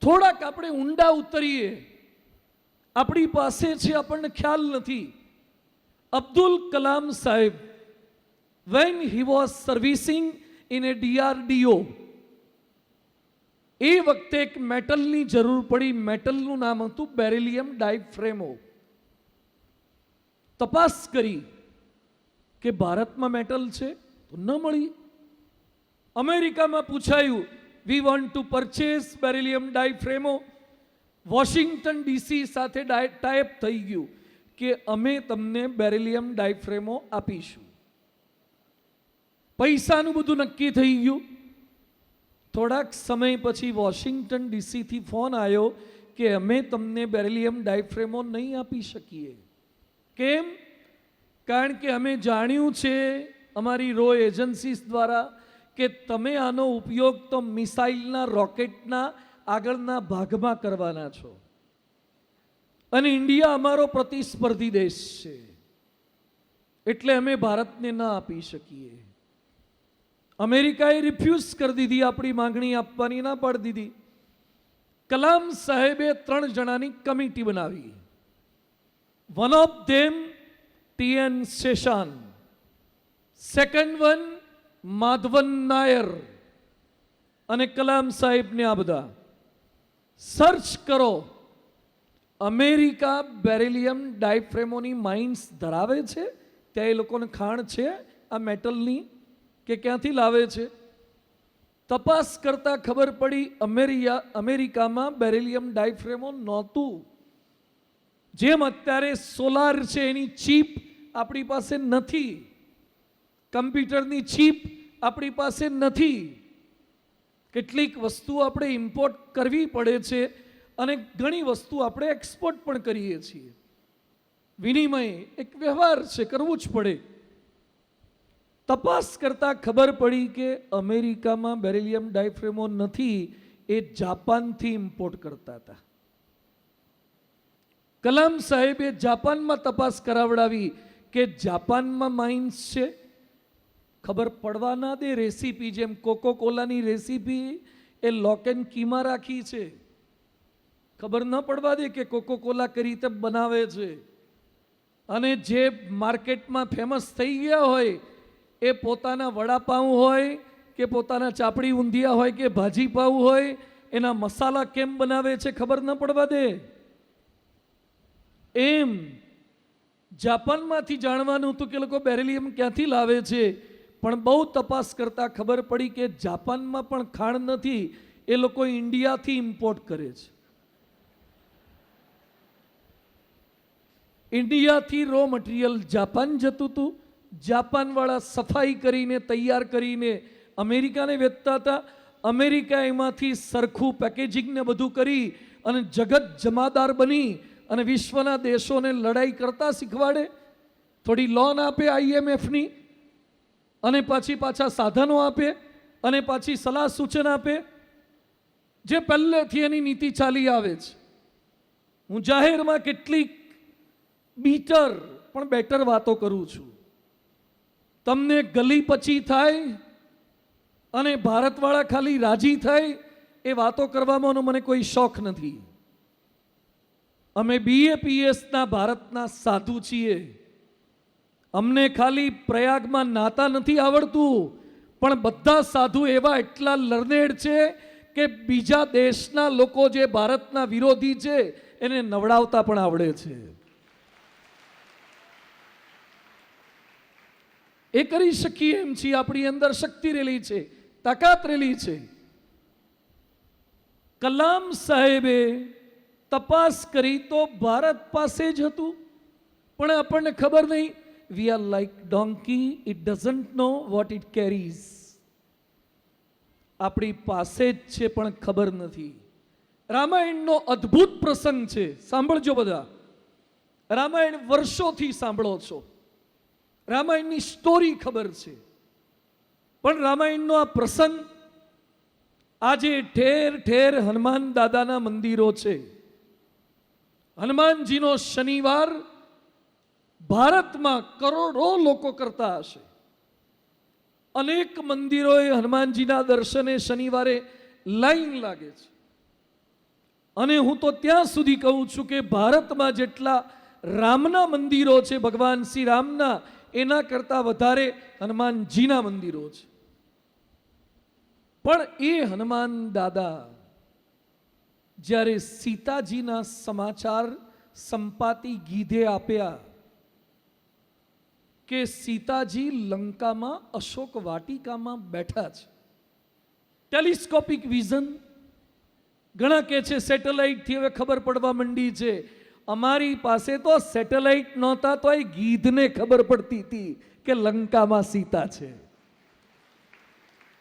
થોડાક આપણે ઊંડા ઉતરીએ. આપણી પાસે છે, આપણને ખ્યાલ નથી. અબ્દુલ કલામ સાહેબ, when he was servicing in a DRDO, એ વખતે એક મેટલની જરૂર પડી. મેટલનું નામ હતું બેરિલિયમ ડાયફ્રેમો. તપાસ કરી કે ભારતમાં મેટલ છે તો ન મળી. અમેરિકામાં પૂછાયું, we want to purchase beryllium ડાયફ્રેમો. વોશિંગ્ટન ડીસી સાથે ટાઈપ થઈ ગયું કે અમે તમને બેરિલિયમ ડાયફ્રેમો આપીશું. પૈસાનું બધું નક્કી થઈ ગયું. થોડાક સમય પછી વોશિંગ્ટન ડીસીથી ફોન આવ્યો કે અમે તમને બેરિલિયમ ડાયફ્રેમો નહીં આપી શકીએ. કેમ? કારણ કે અમે જાણ્યું છે અમારી રો એજન્સીસ દ્વારા કે તમે આનો ઉપયોગ તો મિસાઇલના રોકેટના આગળના ભાગમાં કરવાના છો, અને ઇન્ડિયા અમારો પ્રતિસ્પર્ધી દેશ છે, એટલે અમે ભારતને ના આપી શકીએ. અમેરિકાએ રિફ્યુઝ કરી દીધી, આપણી માંગણી આપવાની ના પાડી દીધી. કલામ સાહેબે 3 જણાની કમિટી બનાવી. One of them TN Seshan, second one Madhavan Nair, અને કલામ સાહેબને આ બધા સર્ચ કરો. અમેરિકા બેરિલિયમ ડાયફ્રેમોની માઇન્સ ધરાવે છે, ત્યાં એ લોકોને ખાણ છે આ મેટલની કે ક્યાંથી લાવે છે. તપાસ કરતા ખબર પડી અમેરિકામાં બેરિલિયમ ડાયફ્રેમો નહોતું. જેમ અત્યારે સોલાર છે એની ચીપ આપણી પાસે નથી, કમ્પ્યુટરની ચીપ આપણી પાસે નથી. કેટલીક વસ્તુ આપણે ઇમ્પોર્ટ કરવી પડે છે અને ઘણી વસ્તુ આપણે એક્સપોર્ટ પણ કરીએ છીએ. વિનિમય એક વ્યવહાર છે, કરવું જ પડે. તપાસ કરતા ખબર પડી કે અમેરિકામાં બેરિલિયમ ડાયફ્રેમો નથી, એ જાપાનથી ઇમ્પોર્ટ કરતા હતા. કલામ સાહેબે જાપાનમાં તપાસ કરાવડાવી કે જાપાનમાં માઇન્સ છે. ખબર પડવા ના દે. રેસીપી જેમ કોકો કોલાની રેસીપી એ લોક એન્ડ કીમાં રાખી છે. ખબર ન પડવા દે કે કોકો કોલા કઈ રીતે બનાવે છે. અને જે માર્કેટમાં ફેમસ થઈ ગયા હોય એ પોતાના વડાપાઉં હોય કે પોતાના ચાપડી ઊંધિયા હોય કે ભાજી પાઉં હોય, એના મસાલા કેમ બનાવે છે ખબર ન પડવા દે. એમ જાપાનમાંથી જાણવાનું હતું કે લોકો બેરિલિયમ ક્યાંથી લાવે છે, પણ બહુ તપાસ કરતા ખબર પડી કે જાપાનમાં પણ ખાણ નથી, એ લોકો ઇન્ડિયાથી ઇમ્પોર્ટ કરે છે. ઇન્ડિયાથી રો મટીરિયલ જાપાન જતું હતું. જાપાનવાળા સફાઈ કરીને તૈયાર કરીને અમેરિકાને વેચતા હતા. અમેરિકા એમાંથી સરખું પેકેજિંગને બધું કરી અને જગત જમાદાર બની અને વિશ્વના દેશોને લડાઈ કરતા શીખવાડે. થોડી લોન આપે IMFની, અને પાછા સાધનો આપે, અને પાછી સલાહ સૂચન આપે, જે પહેલેથી એની નીતિ ચાલી આવે છે. હું જાહેરમાં કેટલીક બીટર પણ બેટર વાતો કરું છું. તમને ગલી પછી થાય અને ભારતવાળા ખાલી રાજી થાય એ વાતો કરવામાં મને કોઈ શોખ નથી. અમે BAPSના ભારતના સાધુ છીએ. અમને ખાલી પ્રયાગમાં નાતા નથી આવડતું, પણ બધા સાધુ એવા એટલા લર્નેડ છે કે બીજા દેશના લોકો જે ભારતના વિરોધી છે એને નવડાવતા પણ આવડે છે. એ કરી શકીએ એમ છીએ. આપણી અંદર શક્તિ રહેલી છે, તાકાત રહેલી છે. કલામ સાહેબે તપાસ કરી તો ભારત પાસે જ હતું, પણ આપણને ખબર નહીં. We are like donkey, it doesn't know what it carries. આપણી પાસે જ છે પણ ખબર નથી. રામાયણનો અદ્ભુત પ્રસંગ છે, સાંભળજો બધા. રામાયણ વર્ષોથી સાંભળો છો, રામાયણની સ્ટોરી ખબર છે, પણ રામાયણનો આ પ્રસંગ આજે ઠેર ઠેર હનુમાન દાદાના મંદિરો છે. હનુમાનજીનો શનિવાર ભારતમાં કરોડો લોકો કરતા હશે. અનેક મંદિરોએ હનુમાનજીના દર્શને શનિવારે લાઈન લાગે છે. અને હું તો ત્યાં સુધી કહું છું કે ભારતમાં જેટલા રામના મંદિરો છે, ભગવાન શ્રી રામના, એના કરતાં વધારે હનુમાનજીના મંદિરો છે. પણ એ હનુમાન દાદા જ્યારે સીતાજીના સમાચાર સંપાતી ગીધે આપ્યા કે સીતાજી લંકામાં અશોક વાટિકામાં બેઠા છે, ટેલિસ્કોપિક વિઝન, ઘણા કહે છે સેટેલાઇટથી હવે ખબર પડવા માંડી છે. અમારી પાસે તો સેટેલાઇટ નહોતા તો એ ગીધને ખબર પડતી હતી કે લંકામાં સીતા છે,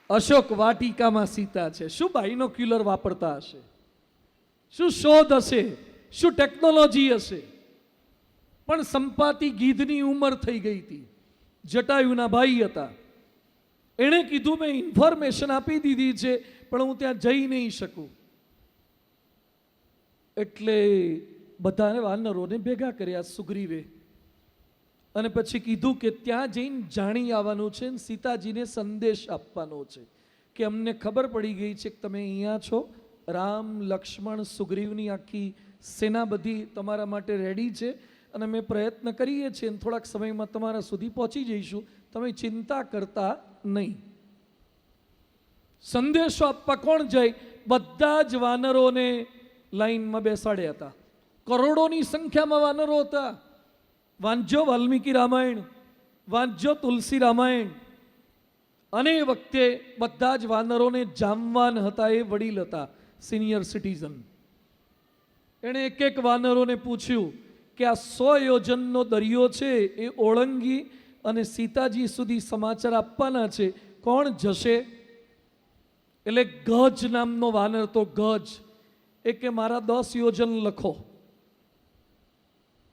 અશોક વાટિકામાં સીતા છે. શું બાયનોક્યુલર વાપરતા હશે, શું શોધ હશે, શું ટેકનોલોજી હશે. પણ સંપાતી ગીધની ઉંમર થઈ ગઈ હતી, જટાયુના ભાઈ હતા. એણે કીધું મેં ઇન્ફોર્મેશન આપી દીધી છે પણ હું ત્યાં જઈ નહીં શકું. એટલે બધાને વાનરોને ભેગા કર્યા સુગ્રીવે, અને પછી કીધું કે ત્યાં જઈને જાણી આવવાનું છે, સીતાજીને સંદેશ આપવાનો છે કે અમને ખબર પડી ગઈ છે કે તમે અહીંયા છો, રામ લક્ષ્મણ સુગ્રીવની આખી સેના બધી તમારા માટે રેડી છે, અને અમે પ્રયત્ન કરીએ છીએ અને થોડાક સમયમાં તમારા સુધી પહોંચી જઈશું, તમે ચિંતા કરતા નહીં. સંદેશો આપવા કોણ જાય? બધા જ વાનરોને લાઈનમાં બેસાડ્યા હતા. કરોડોની સંખ્યામાં વાનરો હતા. વાંચજો વાલ્મીકી રામાયણ, વાંચજો તુલસી રામાયણ. અને એ વખતે બધા જ વાનરોને જામવાન હતા, એ વડીલ હતા, સિનિયર સિટીઝન. એણે એક એક વાનરોને પૂછ્યું કે આ 100 યોજનનો દરિયો છે એ ઓળંગી અને સીતાજી સુધી સમાચાર આપવાના છે, કોણ જશે? એટલે ગજ નામનો વાનર તો ગજ એ કે મારા 10 યોજન લખો.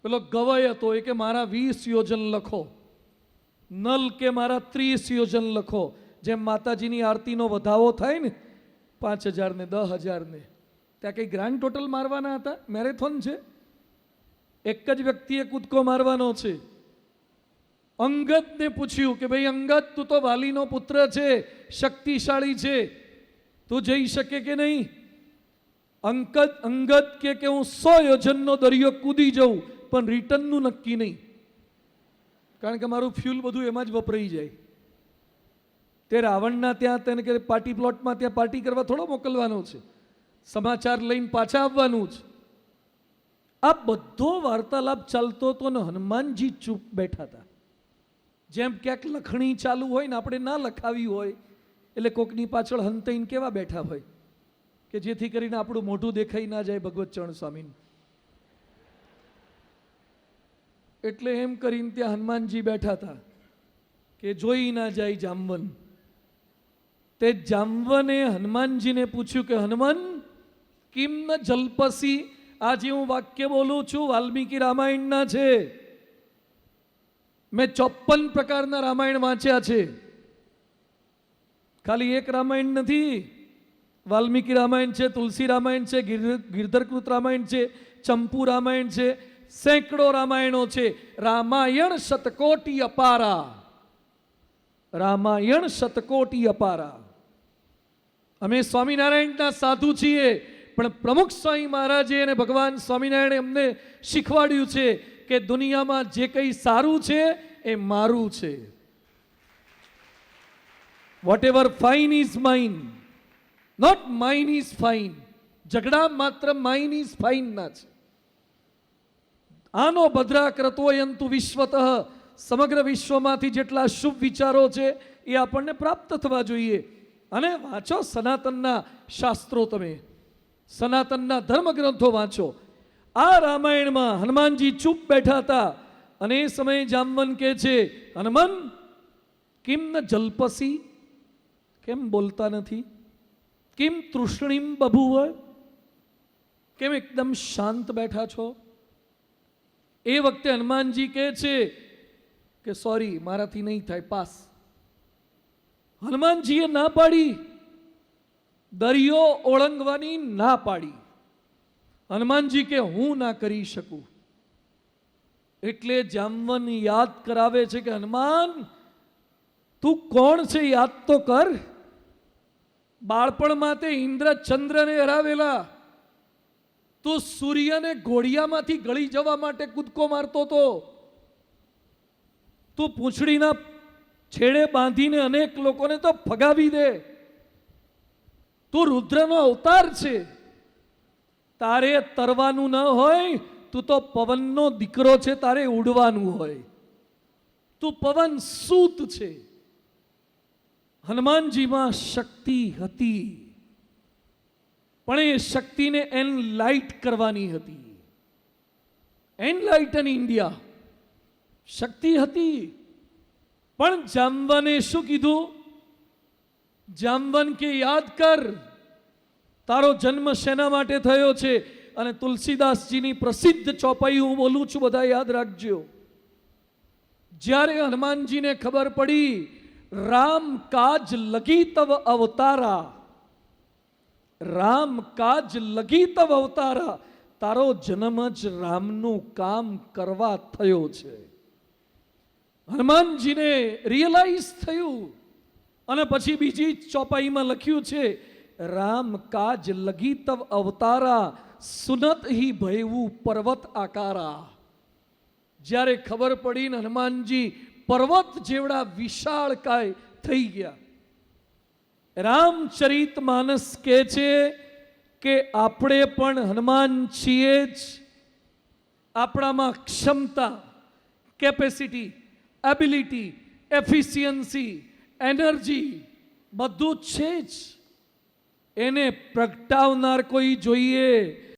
પેલો ગવય હતો એ કે મારા 20 યોજન લખો. નલ કે મારા 30 યોજન લખો. જેમ માતાજીની આરતીનો વધાવો થાય ને 5000 ને 10000 ને, ત્યાં કંઈ ગ્રાન્ડ ટોટલ મારવાના હતા? મેરેથોન છે, એક જ વ્યક્તિએ કૂદકો મારવાનો છે. અંગદને પૂછ્યું કે ભાઈ અંગદ, તું તો વાલીનો પુત્ર છે, શક્તિશાળી છે, તું જઈ શકે કે નહીં? અંગદ કે હું 100 યોજનનો દરિયો કૂદી જાઉં પણ રિટર્નનું નક્કી નહીં, કારણ કે મારું ફ્યુલ બધું એમાં જ વપરાઈ જાય. તે રાવણના ત્યાં તેને કે પાર્ટી પ્લોટમાં ત્યાં પાર્ટી કરવા થોડો મોકલવાનો છે, સમાચાર લઈને પાછા આવવાનું જ. આ બધો વાર્તાલાપ ચાલતો હતો ને હનુમાનજી ચૂપ બેઠા હતા. જેમ ક્યાંક લખણી ચાલુ હોય ને આપણે ના લખાવી હોય એટલે કોકની પાછળ હંતાઈને કેવા બેઠા હોય કે જેથી કરીને આપણું મોઢું દેખાઈ ના જાય ભગવત ચરણ સ્વામીને. એટલે એમ કરીને ત્યાં હનુમાનજી બેઠા હતા કે જોઈ ના જાય જામવન. તે જામવને હનુમાનજીને પૂછ્યું કે હનુમાન કિમ ન જલ્પસી? આજે હું વાક્ય બોલું છું વાલ્મીકી રામાયણના છે. મેં 54 પ્રકારના રામાયણ વાંચ્યા છે, ખાલી એક રામાયણ નથી. વાલ્મીકી રામાયણ છે, તુલસી રામાયણ છે, ગિરધરકૃત રામાયણ છે, ચંપુ રામાયણ છે, સેંકડો રામાયણો છે. રામાયણ શતકોટી અપારા, રામાયણ શતકોટી અપારા. અમે સ્વામિનારાયણના સાધુ છીએ, પણ પ્રમુખ સ્વામી મહારાજે અને ભગવાન સ્વામિનારાયણે અમને શીખવાડ્યું છે કે દુનિયામાં જે કંઈ સારું છે એ મારું છે. Whatever fine is mine, not mine is fine. ઝઘડા માત્ર માઇન ઇઝ ફાઇન ના છે. આનો ભદ્રા ક્રતોયંતુ વિશ્વતઃ, સમગ્ર વિશ્વમાંથી જેટલા શુભ વિચારો છે એ આપણને પ્રાપ્ત થવા જોઈએ. અને વાંચો સનાતનના શાસ્ત્રો, તમે સનાતનના ધર્મગ્રંથો વાંચો. આ રામાયણમાં હનુમાનજી ચૂપ બેઠા હતા અને એ સમયે જામવન કહે છે હનુમાન કિમ ન જલ્પસી, કેમ બોલતા નથી? કિમ તૃષ્ણિમ બભુવ, કેમ એકદમ શાંત બેઠા છો? એ વખતે હનુમાનજી કહે છે કે સોરી, મારાથી નહીં થાય, પાસ. હનુમાનજીએ ના પાડી, દરિયો ઓળંગવાની ના પાડી. હનુમાનજી કે હું ના કરી શકું. એટલે જામવન યાદ કરાવે છે કે હનુમાન તું કોણ છે યાદ તો કર. બાળપણમાં તે ઇન્દ્ર ચંદ્રને હરાવેલા. તું સૂર્યને ઘોડિયામાંથી ગળી જવા માટે કૂદકો મારતો હતો. તું પૂંછડીના છેડે બાંધીને અનેક લોકોને તો ફગાવી દે. તું રુદ્રનો અવતાર છે. તારે તરવાનું ન હોય, તું તો પવનનો દીકરો છે, તારે ઉડવાનું હોય. તું પવન સૂત છે. હનુમાનજીમાં શક્તિ હતી, પણ એ શક્તિને એનલાઇટ કરવાની હતી. એનલાઇટન ઇન્ડિયા શક્તિ હતી. પણ જામવને શું કીધું? જામવન કે યાદ કર, તારો જન્મ શેના માટે થયો છે? અને તુલસીદાસજીની પ્રસિદ્ધ ચોપાઈ હું બોલું છું, બધા યાદ રાખજો. જ્યારે હનુમાનજીને ખબર પડી રામ કાજ લગી તવ અવતારા, રામ કાજ લગી તવ અવતારા, તારો જન્મ જ રામનું કામ કરવા થયો છે. હનુમાનજીને રિયલાઇઝ થયું. અને પછી બીજી ચોપાઈમાં લખ્યું છે, રામ કાજ લગી તવ અવતારા, સુનત હી ભયવું પર્વત આકારા. જ્યારે ખબર પડી ને હનુમાનજી પર્વત જેવડા વિશાળકાય થઈ ગયા. રામચરિત માનસ કહે છે કે આપણે પણ હનુમાન છીએ જ. આપણામાં ક્ષમતા, કેપેસિટી, એબિલિટી, એફિશિયન્સી, એનર્જી બધું જ છે જ. એને પ્રગટાવનાર કોઈ જોઈએ.